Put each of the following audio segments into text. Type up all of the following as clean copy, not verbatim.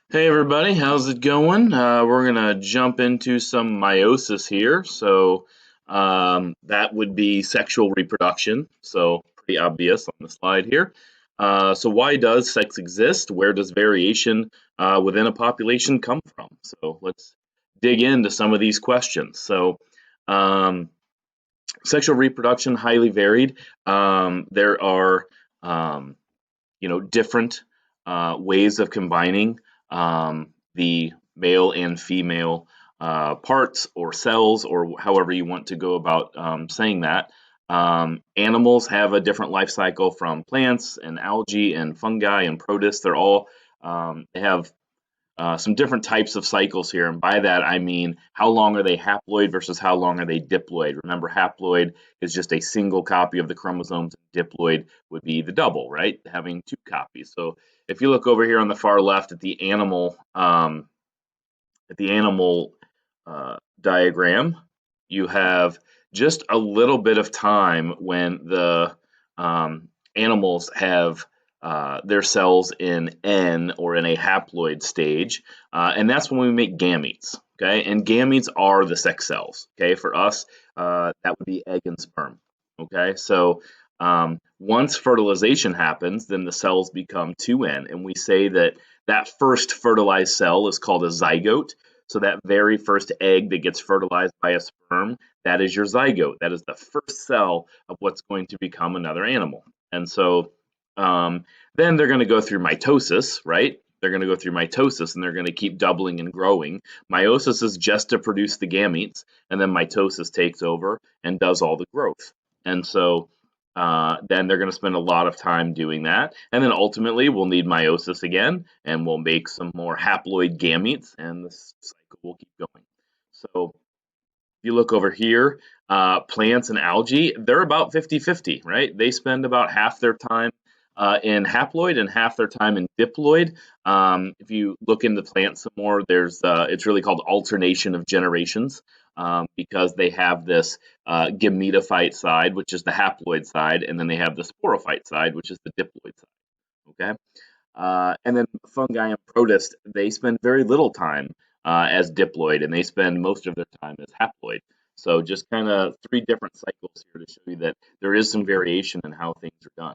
Hey everybody, how's it going? We're gonna jump into some meiosis here. That would be sexual reproduction. So pretty obvious on the slide here. So why does sex exist? Where does variation within a population come from? So let's dig into some of these questions. Um, Sexual reproduction highly varied. There are different ways of combining the male and female parts or cells, or however you want to go about saying that. Animals have a different life cycle from plants and algae and fungi and protists. They have some different types of cycles here, and by that I mean how long are they haploid versus how long are they diploid. Remember, haploid is just a single copy of the chromosomes, and diploid would be the double, right? Having two copies. So if you look over here on the far left at the animal diagram, you have just a little bit of time when the animals have their cells in N or in a haploid stage, and that's when we make gametes. Okay, and gametes are the sex cells. Okay, for us, that would be egg and sperm. Okay, so once fertilization happens, then the cells become 2N, and we say that that first fertilized cell is called a zygote. So that very first egg that gets fertilized by a sperm, that is your zygote. That is the first cell of what's going to become another animal. And so then they're going to go through mitosis, right? They're going to go through mitosis and they're going to keep doubling and growing. Meiosis is just to produce the gametes, and then mitosis takes over and does all the growth. And so then they're going to spend a lot of time doing that. And then ultimately, we'll need meiosis again, and we'll make some more haploid gametes, and the cycle will keep going. So if you look over here, plants and algae, they're about 50-50, right? They spend about half their time in haploid and half their time in diploid. If you look into plants some more, it's really called alternation of generations, because they have this gametophyte side, which is the haploid side, and then they have the sporophyte side, which is the diploid side. Okay, and then fungi and protists, they spend very little time as diploid, and they spend most of their time as haploid. So just kind of three different cycles here to show you that there is some variation in how things are done.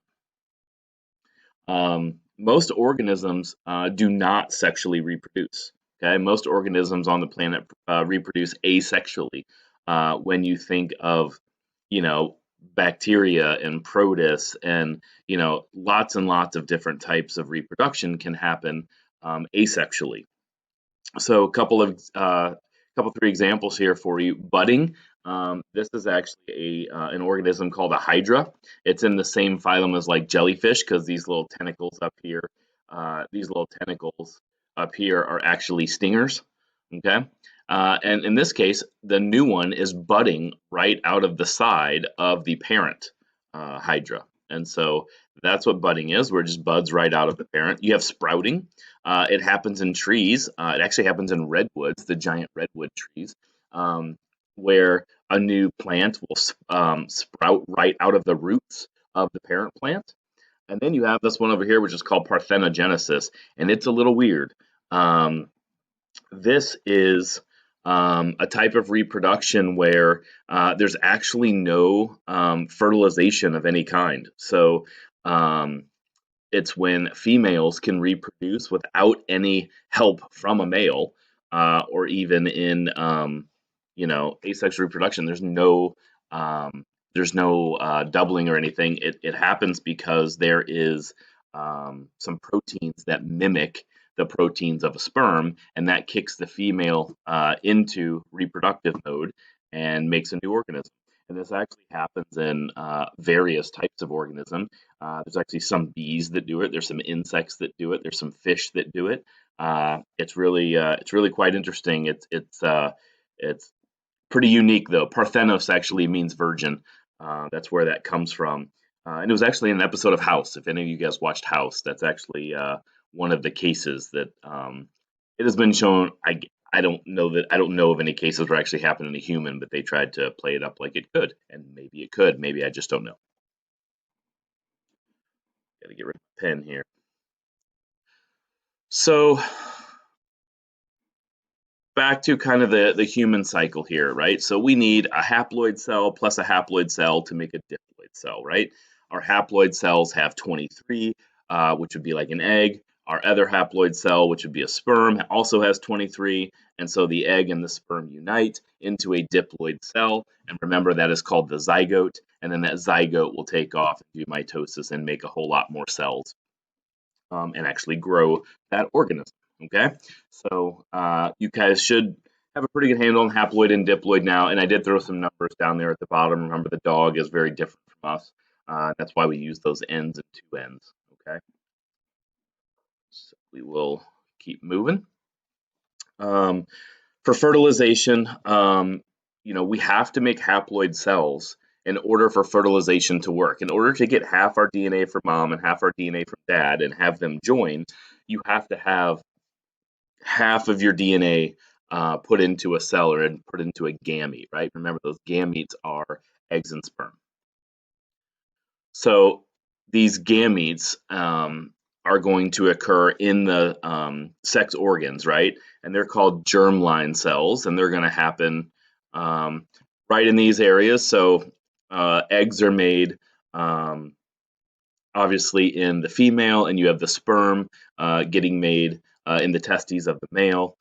Most organisms do not sexually reproduce. Okay, most organisms on the planet reproduce asexually. When you think of, bacteria and protists, and lots and lots of different types of reproduction can happen asexually. So three examples here for you. Budding. This is actually an organism called a hydra. It's in the same phylum as like jellyfish, because these little tentacles up here, are actually stingers. Okay, and in this case, the new one is budding right out of the side of the parent hydra, and so that's what budding is. Where it just buds right out of the parent. You have sprouting. It happens in trees. It actually happens in redwoods, the giant redwood trees, where a new plant will sprout right out of the roots of the parent plant. And then you have this one over here, which is called Parthenogenesis, and it's a little weird. This is a type of reproduction where there's actually no fertilization of any kind. So it's when females can reproduce without any help from a male, or even in asexual reproduction. There's no doubling or anything. It happens because there is some proteins that mimic the proteins of a sperm, and that kicks the female into reproductive mode and makes a new organism. And this actually happens in various types of organisms. There's actually some bees that do it. There's some insects that do it. There's some fish that do it. It's really quite interesting. It's pretty unique though. Parthenos actually means virgin. That's where that comes from. And it was actually in an episode of House. If any of you guys watched House, that's actually one of the cases that it has been shown. I don't know of any cases where it actually happened in a human, but they tried to play it up like it could, and maybe it could. Maybe I just don't know. Got to get rid of the pen here. So back to kind of the human cycle here, right? So we need a haploid cell plus a haploid cell to make a diploid cell, right? Our haploid cells have 23, which would be like an egg. Our other haploid cell, which would be a sperm, also has 23, and so the egg and the sperm unite into a diploid cell. And remember, that is called the zygote, and then that zygote will take off and do mitosis and make a whole lot more cells and actually grow that organism. Okay, so you guys should have a pretty good handle on haploid and diploid now, and I did throw some numbers down there at the bottom. Remember, the dog is very different from us. That's why we use those ends and two ends. Okay, so we will keep moving. For fertilization, we have to make haploid cells in order for fertilization to work. In order to get half our DNA from mom and half our DNA from dad and have them join, you have to have half of your DNA put into a cell or put into a gamete, right? Remember, those gametes are eggs and sperm. So these gametes are going to occur in the sex organs, right? And they're called germline cells, and they're going to happen right in these areas. So eggs are made obviously in the female, and you have the sperm getting made in the testes of the male.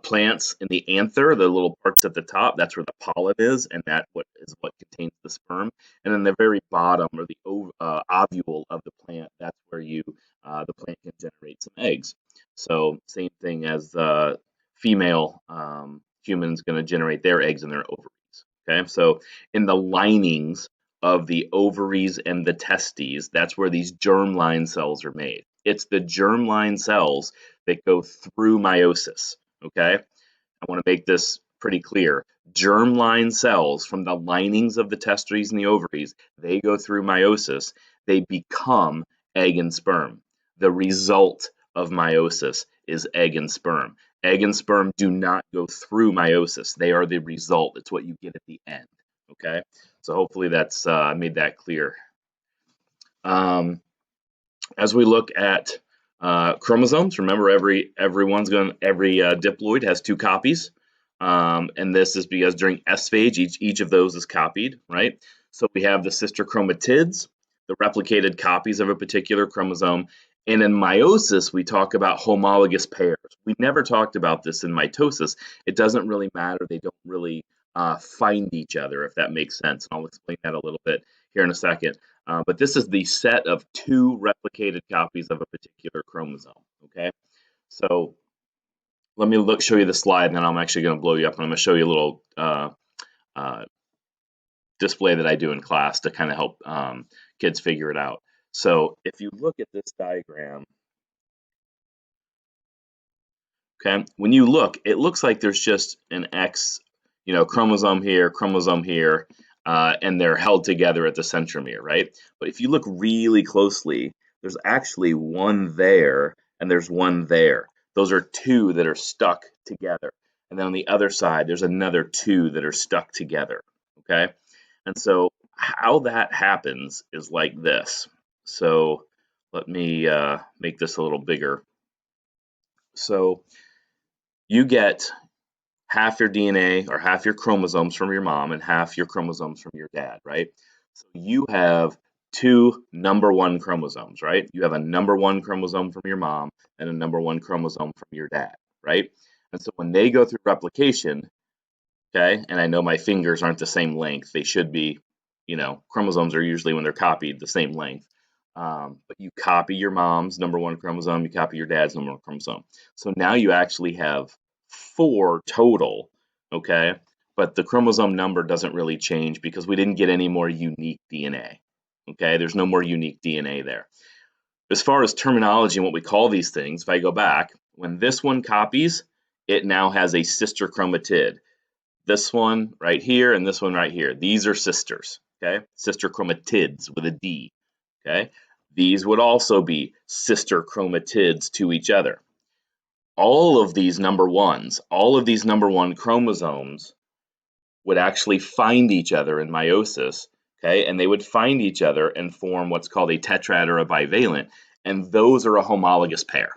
Plants in the anther, the little parts at the top, that's where the pollen is, and that is what contains the sperm. And then the very bottom, or the ovule of the plant, that's where the plant can generate some eggs. So same thing as female humans going to generate their eggs in their ovaries. Okay, so in the linings of the ovaries and the testes, that's where these germline cells are made. It's the germline cells that go through meiosis. Okay, I want to make this pretty clear. Germline cells from the linings of the testes and the ovaries, they go through meiosis. They become egg and sperm. The result of meiosis is egg and sperm. Egg and sperm do not go through meiosis. They are the result. It's what you get at the end. Okay, so hopefully that's made that clear. As we look at chromosomes, remember every diploid has two copies, and this is because during S phase each of those is copied, right? So we have the sister chromatids, the replicated copies of a particular chromosome, and in meiosis we talk about homologous pairs. We never talked about this in mitosis. It doesn't really matter. They don't really find each other, if that makes sense. And I'll explain that a little bit here in a second. But this is the set of two replicated copies of a particular chromosome. Okay, so let me show you the slide, and then I'm actually going to blow you up, and I'm going to show you a little display that I do in class to kind of help kids figure it out. So if you look at this diagram, okay, when you look, it looks like there's just an X, chromosome here, and they're held together at the centromere, right? But if you look really closely, there's actually one there and there's one there. Those are two that are stuck together. And then on the other side, there's another two that are stuck together, okay? And so how that happens is like this. So let me make this a little bigger. So you get half your DNA or half your chromosomes from your mom and half your chromosomes from your dad, right? So you have two number one chromosomes, right? You have a number one chromosome from your mom and a number one chromosome from your dad, right? And so when they go through replication, okay, and I know my fingers aren't the same length, they should be, chromosomes are usually when they're copied the same length. But you copy your mom's number one chromosome, you copy your dad's number one chromosome. So now you actually have 4 total, okay? But the chromosome number doesn't really change because we didn't get any more unique DNA, okay? There's no more unique DNA there. As far as terminology and what we call these things, if I go back, when this one copies, it now has a sister chromatid. This one right here and this one right here, these are sisters, okay? Sister chromatids with a D, okay? These would also be sister chromatids to each other. All of these number one chromosomes would actually find each other in meiosis, okay? And they would find each other and form what's called a tetrad or a bivalent, and those are a homologous pair,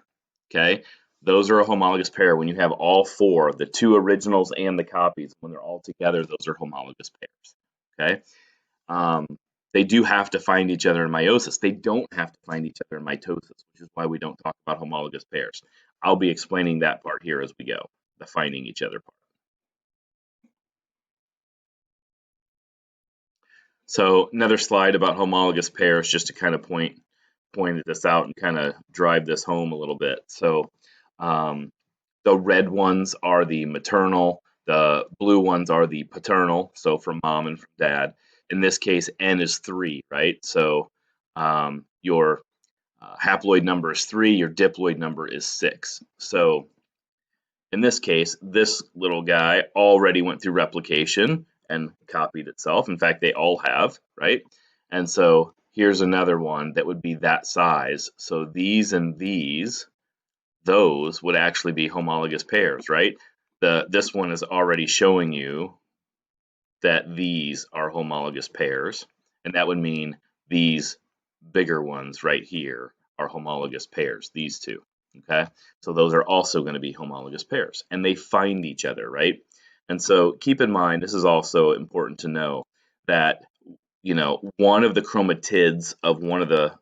okay? those are a homologous pair. When you have all four, the two originals and the copies, when they're all together, those are homologous pairs. Okay. Um, they do have to find each other in meiosis. They don't have to find each other in mitosis, which is why we don't talk about homologous pairs. I'll be explaining that part here as we go, the finding each other part. So another slide about homologous pairs, just to kind of point this out and kind of drive this home a little bit. So the red ones are the maternal, the blue ones are the paternal, so from mom and from dad. In this case, N is 3, right? So your haploid number is 3, your diploid number is 6. So in this case, this little guy already went through replication and copied itself. In fact, they all have, right? And so here's another one that would be that size. So these and these, those would actually be homologous pairs, right? This one is already showing you that these are homologous pairs, and that would mean these bigger ones right here are homologous pairs, these two, okay? So those are also going to be homologous pairs, and they find each other, right? And so keep in mind, this is also important to know that, you know, one of the chromatids of one of the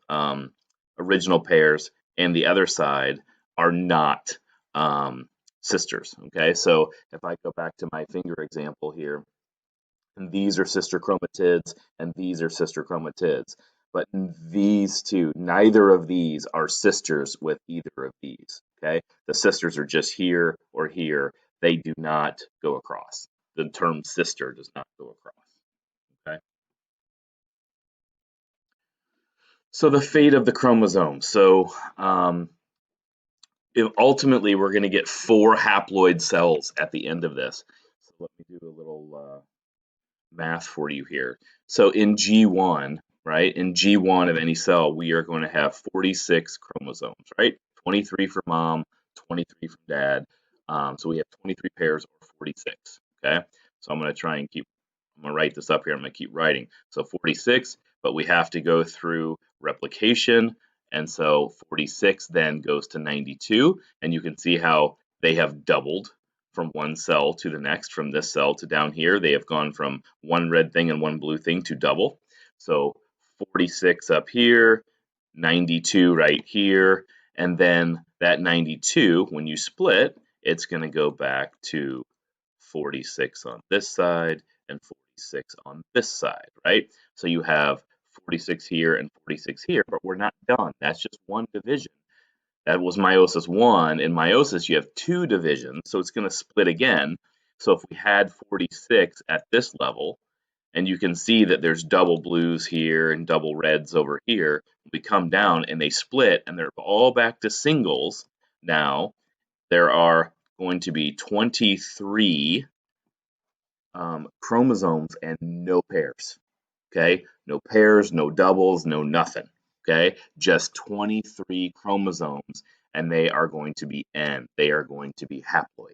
original pairs and the other side are not sisters, okay? So if I go back to my finger example here, and these are sister chromatids, and these are sister chromatids. But these two, neither of these are sisters with either of these, okay? The sisters are just here or here. They do not go across. The term sister does not go across, okay? So the fate of the chromosome. So ultimately, we're going to get 4 haploid cells at the end of this. So let me do a little math for you here. So in G1, right, in G1 of any cell, we are going to have 46 chromosomes, right? 23 from mom, 23 from dad. So we have 23 pairs or 46, okay? So I'm going to try and I'm going to write this up here. I'm going to keep writing. So 46, but we have to go through replication. And so 46 then goes to 92. And you can see how they have doubled from one cell to the next, from this cell to down here. They have gone from one red thing and one blue thing to double. So 46 up here, 92 right here, and then that 92, when you split, it's going to go back to 46 on this side and 46 on this side, right? So you have 46 here and 46 here, but we're not done. That's just one division. That was meiosis 1. In meiosis, you have 2 divisions, so it's going to split again. So if we had 46 at this level, and you can see that there's double blues here and double reds over here, we come down and they split, and they're all back to singles. Now, there are going to be 23 chromosomes and no pairs, okay? No pairs, no doubles, no nothing. Okay, just 23 chromosomes, and they are going to be N. They are going to be haploid.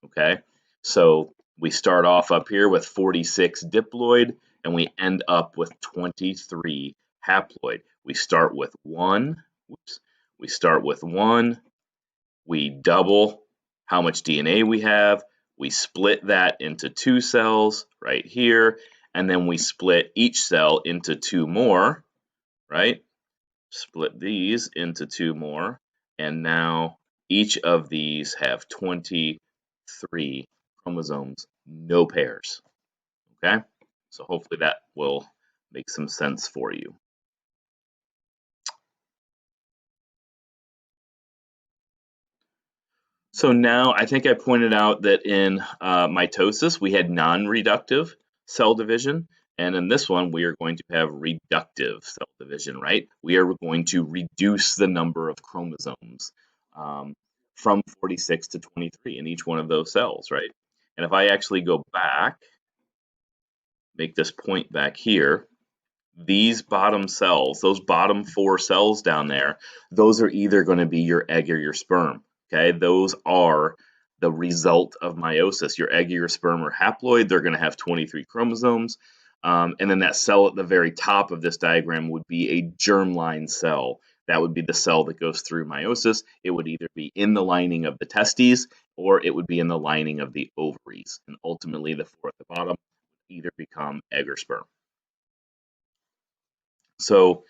Okay, so we start off up here with 46 diploid, and we end up with 23 haploid. We start with 1. We start with 1. We double how much DNA we have. We split that into 2 cells right here, and then we split each cell into 2 more, right? Split these into 2 more, and now each of these have 23 chromosomes, no pairs. Okay, so hopefully that will make some sense for you. So now I think I pointed out that in mitosis we had non-reductive cell division, and in this one we are going to have reductive cell division, right? We are going to reduce the number of chromosomes from 46 to 23 in each one of those cells, right? And if I actually go back, make this point back here, these bottom cells, those bottom 4 cells down there, those are either going to be your egg or your sperm. Okay, those are the result of meiosis. Your egg or your sperm are haploid. They're going to have 23 chromosomes. And then that cell at the very top of this diagram would be a germline cell. that would be the cell that goes through meiosis. It would either be in the lining of the testes or it would be in the lining of the ovaries. And ultimately, the four at the bottom would either become egg or sperm. So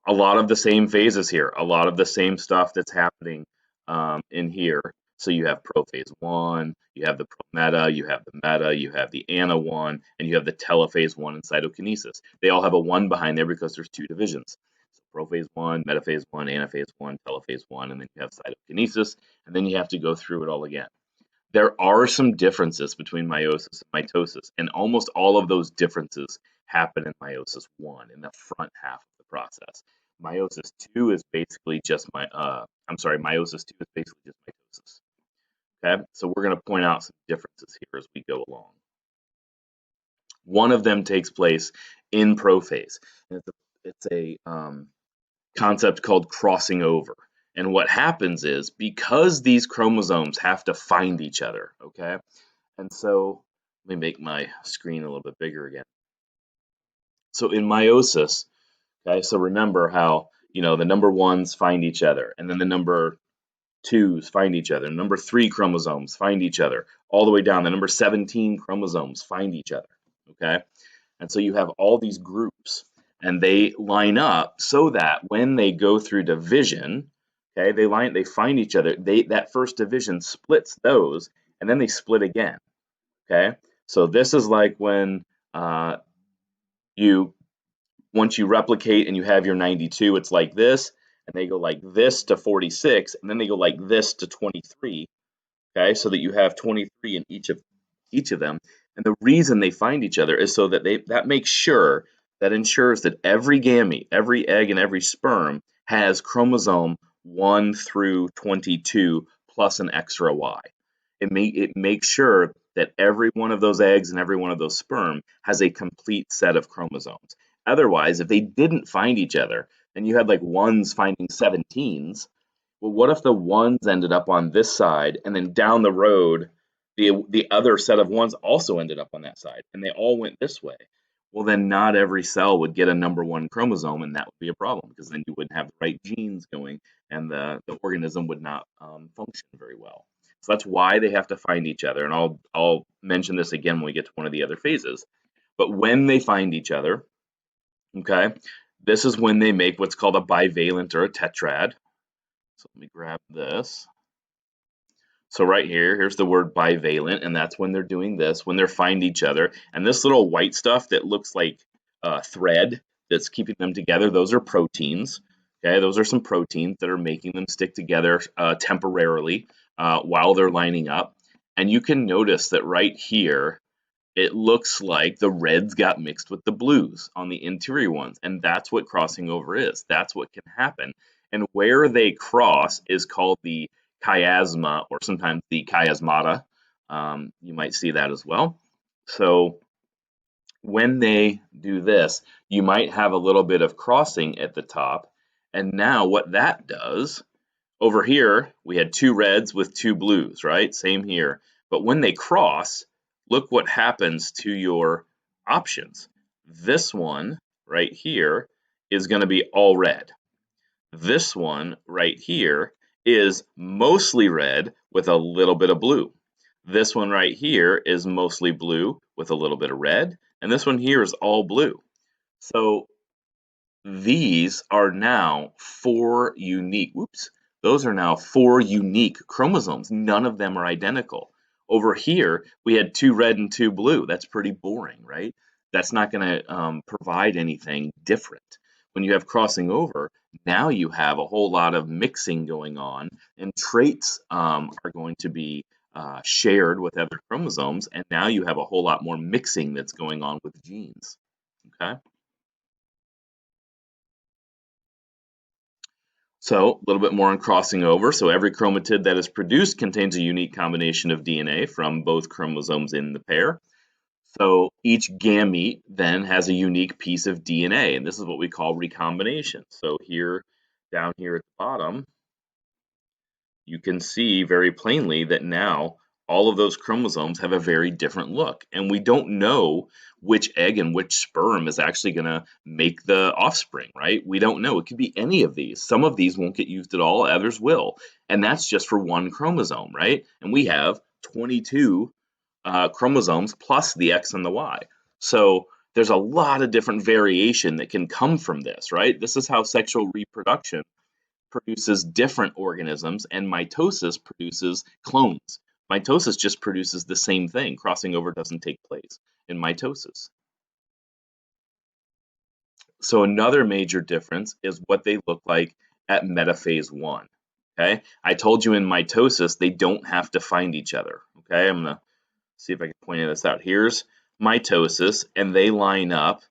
a lot of the same phases here, a lot of the same stuff that's happening in here. So you have prophase 1, you have the prometa, you have the meta, you have the ana 1, and you have the telophase 1 in cytokinesis. They all have a 1 behind there because there's 2 divisions. So prophase 1, metaphase 1, anaphase 1, telophase 1, and then you have cytokinesis, and then you have to go through it all again. There are some differences between meiosis and mitosis, and almost all of those differences happen in meiosis 1, in the front half of the process. Meiosis 2 is basically just meiosis 2 is basically just mitosis. Okay, so we're going to point out some differences here as we go along. One of them takes place in prophase. It's a concept called crossing over. And what happens is, because these chromosomes have to find each other, okay? And so, let me make my screen a little bit bigger again. So in meiosis, okay, so remember how, the number 1s find each other, and then the number 2s find each other, number 3 chromosomes find each other, all the way down, the number 17 chromosomes find each other, okay? And so you have all these groups, and they line up so that when they go through division, okay, they find each other. That first division splits those, and then they split again. Okay, so this is like when once you replicate and you have your 92, it's like this, and they go like this to 46, and then they go like this to 23. Okay, so that you have 23 in each of them. And the reason they find each other is so that ensures that every gamete, every egg, and every sperm has chromosome 1 through 22 plus an extra Y. It makes sure that every one of those eggs and every one of those sperm has a complete set of chromosomes. Otherwise, if they didn't find each other, then you had like 1s finding 17s. Well, what if the 1s ended up on this side, and then down the road, the other set of 1s also ended up on that side, and they all went this way? Well, then not every cell would get a number 1 chromosome, and that would be a problem, because then you wouldn't have the right genes going, and the organism would not function very well. So that's why they have to find each other, and I'll mention this again when we get to one of the other phases. But when they find each other, okay, this is when they make what's called a bivalent or a tetrad. So let me grab this. So right here's the word bivalent, and that's when they're doing this, when they find each other. And this little white stuff that looks like thread that's keeping them together, those are proteins. Okay, those are some proteins that are making them stick together temporarily while they're lining up. And you can notice that right here, it looks like the reds got mixed with the blues on the interior ones. And that's what crossing over is. That's what can happen. And where they cross is called the chiasma, or sometimes the chiasmata. You might see that as well. So when they do this, you might have a little bit of crossing at the top. And now what that does, over here, we had 2 reds with 2 blues, right? Same here. But when they cross, look what happens to your options. This one right here is going to be all red. This one right here is mostly red with a little bit of blue. This one right here is mostly blue with a little bit of red. And this one here is all blue. So these are now 4 unique, those are now 4 unique chromosomes. None of them are identical. Over here, we had 2 red and 2 blue. That's pretty boring, right? That's not going to provide anything different. When you have crossing over, now you have a whole lot of mixing going on, and traits are going to be shared with other chromosomes, and now you have a whole lot more mixing that's going on with genes. Okay. So a little bit more on crossing over. So every chromatid that is produced contains a unique combination of DNA from both chromosomes in the pair. So each gamete then has a unique piece of DNA, and this is what we call recombination. So down here at the bottom, you can see very plainly that now all of those chromosomes have a very different look, and we don't know which egg and which sperm is actually going to make the offspring, right? We don't know. It could be any of these. Some of these won't get used at all, others will. And that's just for one chromosome, right? And we have 22 chromosomes plus the X and the Y. So there's a lot of different variation that can come from this, right? This is how sexual reproduction produces different organisms, and mitosis produces clones. Mitosis just produces the same thing. Crossing over doesn't take place in mitosis. So another major difference is what they look like at metaphase 1. Okay, I told you in mitosis they don't have to find each other. Okay, I'm gonna see if I can point this out. Here's mitosis, and they line up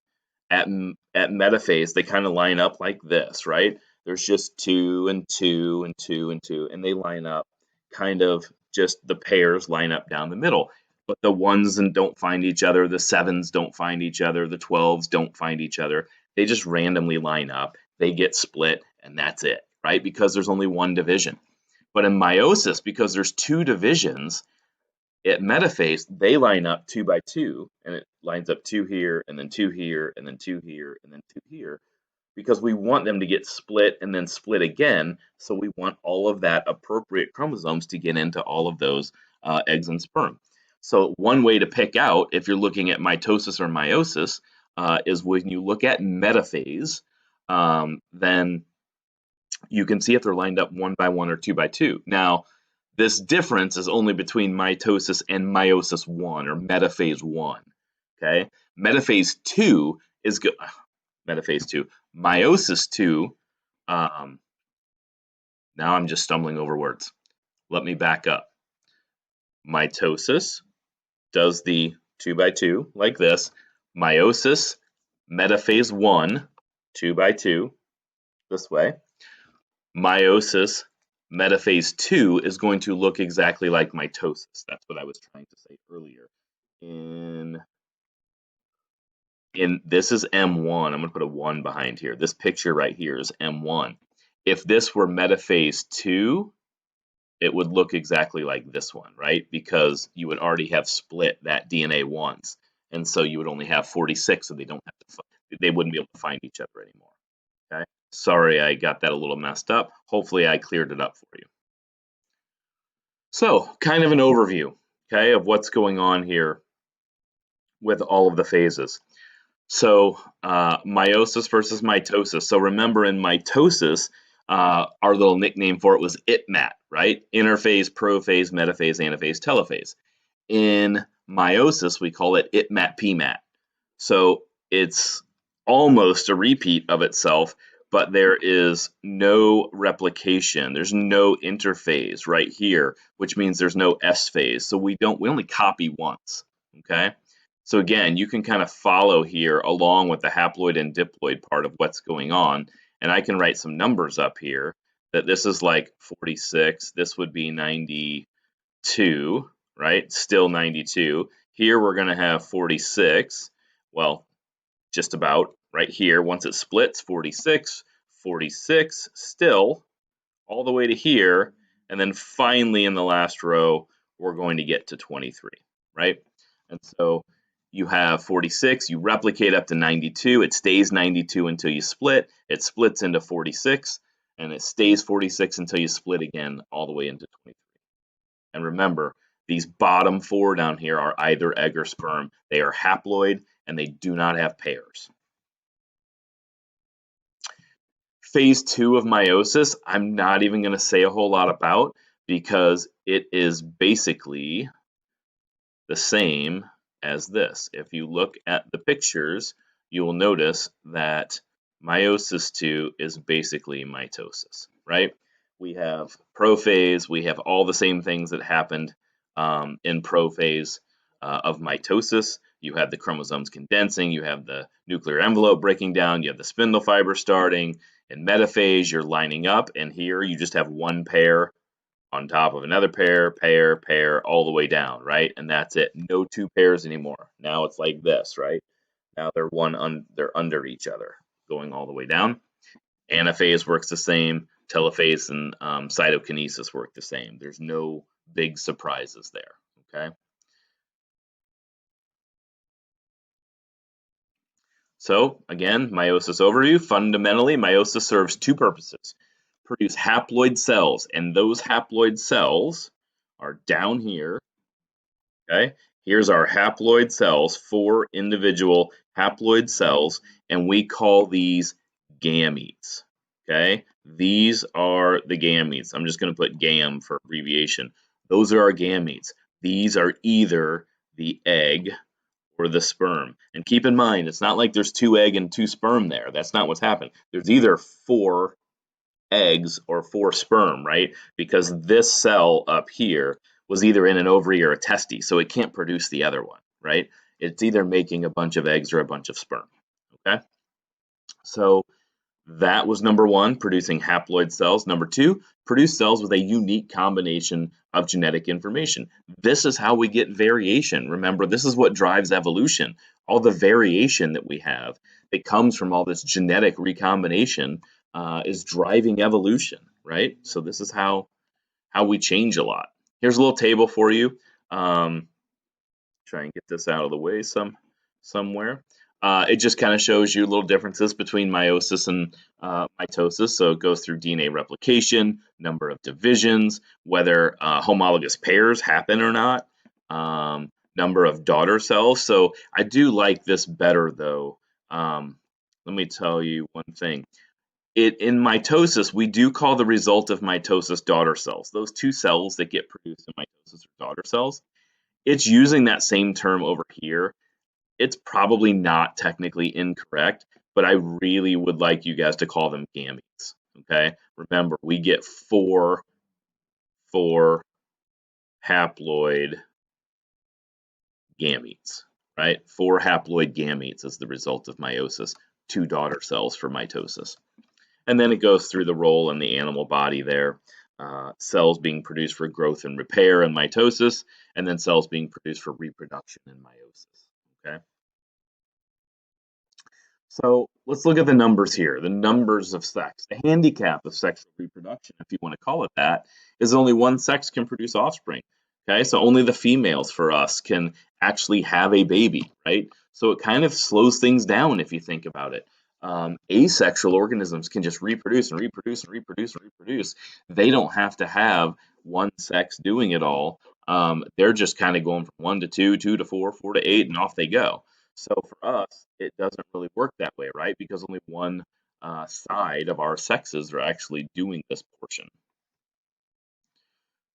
at metaphase. They kind of line up like this, right? There's just 2 and 2 and 2 and 2, and they line up kind of just the pairs line up down the middle. But the 1s and don't find each other, the 7s don't find each other, the 12s don't find each other. They just randomly line up, they get split, and that's it, right? Because there's only one division. But in meiosis, because there's 2 divisions, at metaphase, they line up 2 by 2, and it lines up 2 here, and then 2 here, and then 2 here, and then 2 here, because we want them to get split and then split again. So we want all of that appropriate chromosomes to get into all of those eggs and sperm. So one way to pick out if you're looking at mitosis or meiosis is when you look at metaphase, then you can see if they're lined up 1 by 1 or 2 by 2. Now, this difference is only between mitosis and meiosis 1 or metaphase 1. Okay, metaphase 2 is good. Metaphase 2, meiosis 2. Now I'm just stumbling over words. Let me back up. Mitosis does the 2 by 2 like this. Meiosis, metaphase 1, 2 by 2 this way. Meiosis, metaphase 2 is going to look exactly like mitosis. That's what I was trying to say earlier. In this is M1. I'm going to put a 1 behind here. This picture right here is M1. If this were metaphase 2, it would look exactly like this one, right? Because you would already have split that DNA once. And so you would only have 46, so they wouldn't be able to find each other anymore. Okay? Sorry, I got that a little messed up. Hopefully I cleared it up for you. So, kind of an overview, okay, of what's going on here with all of the phases. So meiosis versus mitosis. So remember in mitosis, our little nickname for it was ITMAT, right? Interphase, prophase, metaphase, anaphase, telophase. In meiosis, we call it ITMAT, PMAT. So it's almost a repeat of itself, but there is no replication. There's no interphase right here, which means there's no S phase. So we only copy once, okay? So again, you can kind of follow here along with the haploid and diploid part of what's going on. And I can write some numbers up here that this is like 46. This would be 92, right? Still 92. Here we're going to have 46. Well, just about right here. Once it splits, 46, 46, still all the way to here. And then finally in the last row, we're going to get to 23, right? And so you have 46, you replicate up to 92, it stays 92 until you split, it splits into 46, and it stays 46 until you split again all the way into 23. And remember, these bottom 4 down here are either egg or sperm. They are haploid, and they do not have pairs. Phase 2 of meiosis, I'm not even going to say a whole lot about because it is basically the same as this. If you look at the pictures, you will notice that meiosis 2 is basically mitosis, right? We have prophase, we have all the same things that happened in prophase of mitosis. You have the chromosomes condensing, you have the nuclear envelope breaking down, you have the spindle fiber starting. In metaphase, you're lining up, and here you just have one pair on top of another pair, all the way down, right? And that's it. No 2 pairs anymore. Now it's like this, right? Now they're they're under each other, going all the way down. Anaphase works the same. Telophase and cytokinesis work the same. There's no big surprises there. Okay. So again, meiosis overview. Fundamentally, meiosis serves two purposes: produce haploid cells, and those haploid cells are down here. Okay, here's our haploid cells, 4 individual haploid cells, and we call these gametes. Okay, these are the gametes. I'm just going to put GAM for abbreviation. Those are our gametes. These are either the egg or the sperm. And keep in mind, it's not like there's 2 egg and 2 sperm there. That's not what's happened. There's either 4 eggs or 4 sperm, right? Because this cell up here was either in an ovary or a testes, so it can't produce the other one, right? It's either making a bunch of eggs or a bunch of sperm. Okay, so that was number 1, producing haploid cells. Number 2, produce cells with a unique combination of genetic information. This is how we get variation. Remember, this is what drives evolution. All the variation that we have that comes from all this genetic recombination is driving evolution, right? So this is how we change a lot. Here's a little table for you. Try and get this out of the way somewhere. It just kind of shows you little differences between meiosis and mitosis. So it goes through DNA replication, number of divisions, whether homologous pairs happen or not, number of daughter cells. So I do like this better though. Let me tell you one thing. In mitosis, we do call the result of mitosis daughter cells. Those 2 cells that get produced in mitosis are daughter cells. It's using that same term over here. It's probably not technically incorrect, but I really would like you guys to call them gametes. Okay, remember we get 4 haploid gametes, right? 4 haploid gametes as the result of meiosis, 2 daughter cells for mitosis. And then it goes through the role in the animal body there. Cells being produced for growth and repair in mitosis, and then cells being produced for reproduction in meiosis. Okay. So let's look at the numbers here, the numbers of sex. The handicap of sexual reproduction, if you want to call it that, is only one sex can produce offspring. Okay, so only the females for us can actually have a baby, right? So it kind of slows things down if you think about it. Asexual organisms can just reproduce and reproduce and reproduce and reproduce. They don't have to have one sex doing it all. They're just kind of going from 1 to 2, 2 to 4, 4 to 8, and off they go. So for us, it doesn't really work that way, right? Because only one side of our sexes are actually doing this portion.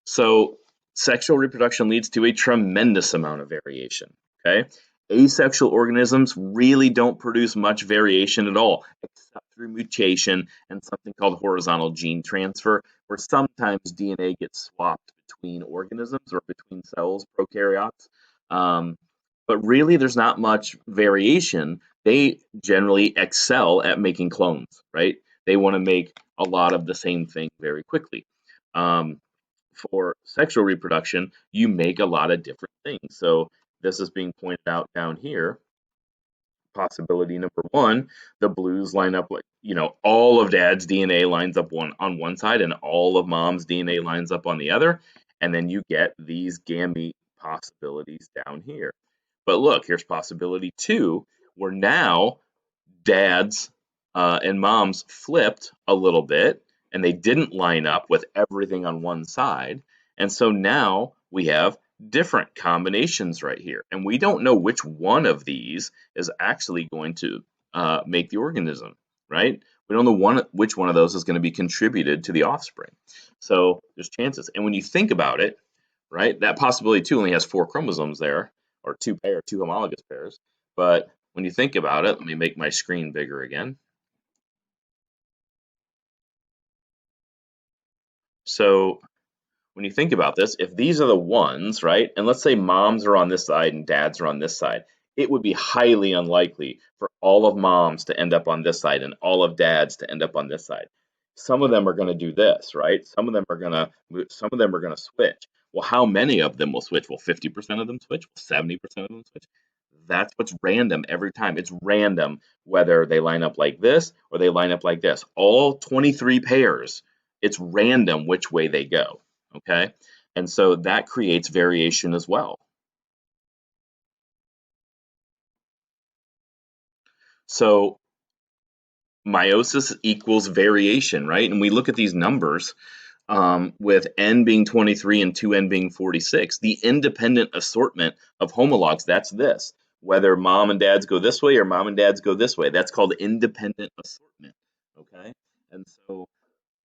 So sexual reproduction leads to a tremendous amount of variation, okay? Asexual organisms really don't produce much variation at all, except through mutation and something called horizontal gene transfer, where sometimes DNA gets swapped between organisms or between cells, prokaryotes. But really, there's not much variation. They generally excel at making clones, right? They want to make a lot of the same thing very quickly. For sexual reproduction, you make a lot of different things. So this is being pointed out down here. Possibility number 1, the blues line up like, all of dad's DNA lines up on one side and all of mom's DNA lines up on the other. And then you get these gamete possibilities down here. But look, here's possibility 2, where now dads and moms flipped a little bit and they didn't line up with everything on one side. And so now we have different combinations right here. And we don't know which one of these is actually going to make the organism, right? We don't know which one of those is going to be contributed to the offspring. So there's chances. And when you think about it, right, that possibility 2 only has 4 chromosomes there, or 2 homologous pairs. But when you think about it, let me make my screen bigger again. So when you think about this, if these are the ones, right, and let's say moms are on this side and dads are on this side, it would be highly unlikely for all of moms to end up on this side and all of dads to end up on this side. Some of them are going to do this, right? Some of them are going to switch. Well, how many of them will switch? Will 50% of them switch? Will 70% of them switch? That's what's random every time. It's random whether they line up like this or they line up like this. All 23 pairs, it's random which way they go, okay? And so that creates variation as well. So meiosis equals variation, right? And we look at these numbers with n being 23 and 2n being 46. The independent assortment of homologs, that's this. Whether mom and dads go this way or mom and dads go this way, that's called independent assortment, okay? And so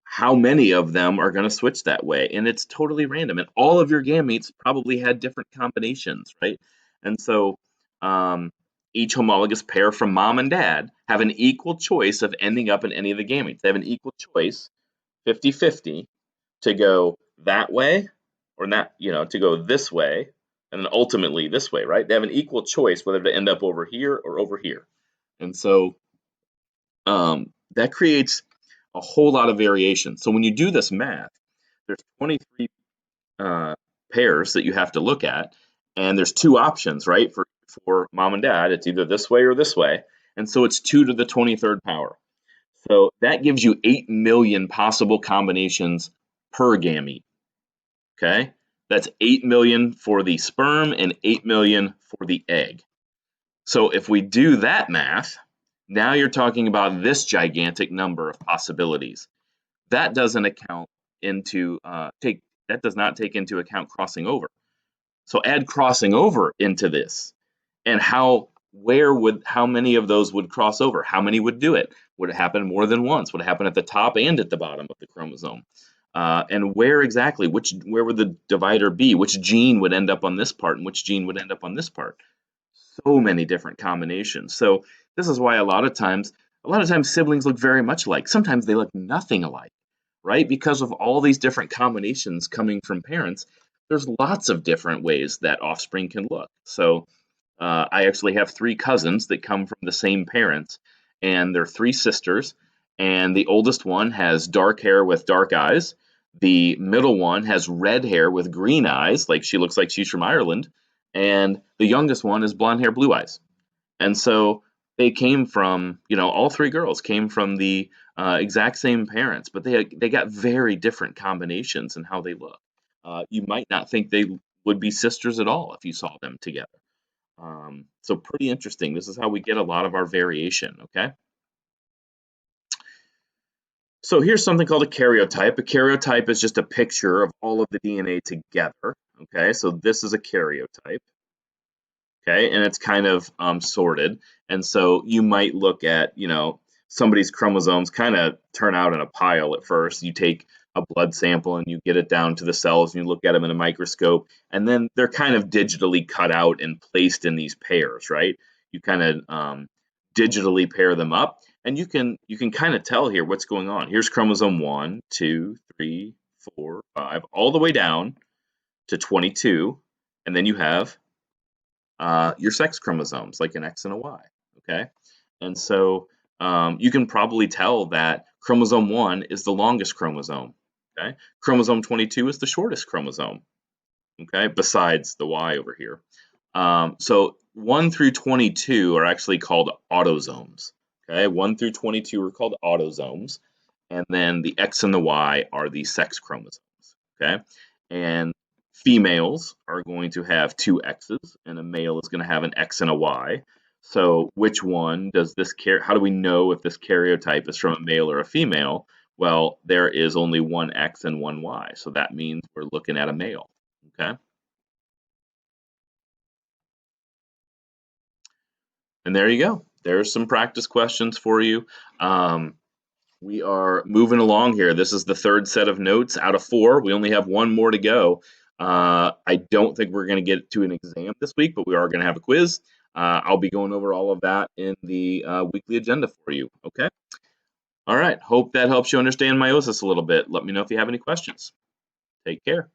how many of them are going to switch that way? And it's totally random. And all of your gametes probably had different combinations, right? And so um, each homologous pair from mom and dad have an equal choice of ending up in any of the gametes. They have an equal choice, 50-50, to go that way or not, to go this way and then ultimately this way, right? They have an equal choice whether to end up over here or over here. And so that creates a whole lot of variation. So when you do this math, there's 23 pairs that you have to look at, and there's two options, right? For mom and dad, it's either this way or this way, and so it's 2 to the 23rd power. So that gives you 8 million possible combinations per gamete. Okay, that's 8 million for the sperm and 8 million for the egg. So if we do that math, now you're talking about this gigantic number of possibilities. That doesn't account into that does not take into account crossing over. So add crossing over into this, and how many of those would cross over? How many would do it? Would it happen more than once? Would it happen at the top and at the bottom of the chromosome? And where exactly? Where would the divider be? Which gene would end up on this part, and which gene would end up on this part? So many different combinations. So this is why a lot of times siblings look very much alike. Sometimes they look nothing alike, right? Because of all these different combinations coming from parents, there's lots of different ways that offspring can look. So I actually have 3 cousins that come from the same parents, and they're 3 sisters. And the oldest one has dark hair with dark eyes. The middle one has red hair with green eyes, like she looks like she's from Ireland. And the youngest one is blonde hair, blue eyes. And so they came from, all 3 girls came from the exact same parents, but they got very different combinations in how they look. You might not think they would be sisters at all if you saw them together. So pretty interesting. This is how we get a lot of our variation, okay? So here's something called a karyotype. A karyotype is just a picture of all of the DNA together, okay? So this is a karyotype, okay? And it's kind of sorted. And so you might look at, somebody's chromosomes kind of turn out in a pile at first. You take a blood sample and you get it down to the cells and you look at them in a microscope, and then they're kind of digitally cut out and placed in these pairs, right? You kind of digitally pair them up, and you can kind of tell here what's going on. Here's chromosome 1, 2, 3, 4, 5, all the way down to 22, and then you have your sex chromosomes, like an X and a Y, okay? And so you can probably tell that chromosome 1 is the longest chromosome, okay? Chromosome 22 is the shortest chromosome, okay, besides the Y over here. So 1 through 22 are actually called autosomes, okay? 1 through 22 are called autosomes, and then the X and the Y are the sex chromosomes, okay? And females are going to have 2 X's, and a male is going to have an X and a Y. So which one does this how do we know if this karyotype is from a male or a female? Well, there is only 1 X and 1 Y, so that means we're looking at a male, okay? And there you go. There's some practice questions for you. We are moving along here. This is the 3rd set of notes out of 4. We only have 1 more to go. I don't think we're going to get to an exam this week, but we are going to have a quiz. I'll be going over all of that in the weekly agenda for you, okay? All right. Hope that helps you understand meiosis a little bit. Let me know if you have any questions. Take care.